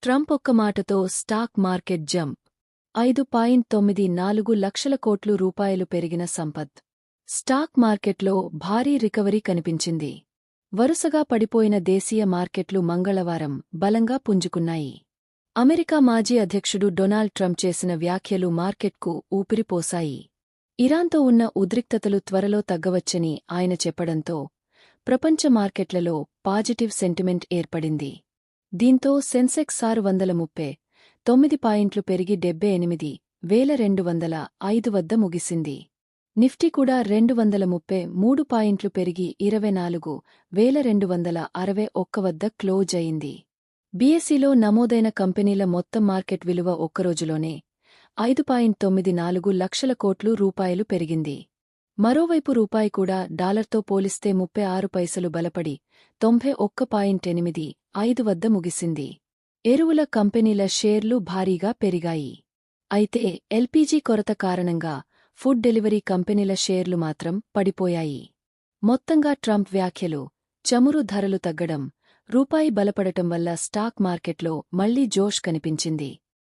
Trump ఒక్క మాటతో stock market jump 5.94 లక్షల కోట్లు రూపాయలు పెరిగిన సంపత్. స్టాక్ మార్కెట్లో భారీ రికవరీ కనిపించింది. వరుసగా పడిపోయిన దేశీయ మార్కెట్లు మంగళవారం బలంగా పుంజుకున్నాయి. అమెరికా మాజీ అధ్యక్షుడు డొనాల్డ్ ట్రంప్ చేసిన వ్యాఖ్యలు మార్కెట్కు ఊపిరిపోశాయి. ఇరాన్తో ఉన్న ఉద్రిక్తతలు త్వరలో తగ్గవచ్చని ఆయన చెప్పడంతో ప్రపంచ మార్కెట్లలో పాజిటివ్ సెంటిమెంట్ ఏర్పడింది. దీంతో సెన్సెక్స్ 639 పాయింట్లు పెరిగి 78,205 వద్ద ముగిసింది. నిఫ్టీ కూడా 233 పాయింట్లు పెరిగి 24,261 వద్ద క్లోజ్ అయింది. బీఎస్ఈలో నమోదైన కంపెనీల మొత్తం మార్కెట్ విలువ ఒక్కరోజులోనే 5.94 లక్షల కోట్లు రూపాయలు పెరిగింది. మరోవైపు రూపాయి కూడా డాలర్తో పోలిస్తే 36 పైసలు బలపడి 91.85 వద్ద ముగిసింది. ఎరువుల కంపెనీల షేర్లు భారీగా పెరిగాయి. అయితే ఎల్పీజీ కొరత కారణంగా ఫుడ్ డెలివరీ కంపెనీల షేర్లు మాత్రం పడిపోయాయి. మొత్తంగా ట్రంప్ వ్యాఖ్యలు, చమురు ధరలు తగ్గడం, రూపాయి బలపడటం వల్ల స్టాక్ మార్కెట్లో మళ్లీ జోష్ కనిపించింది.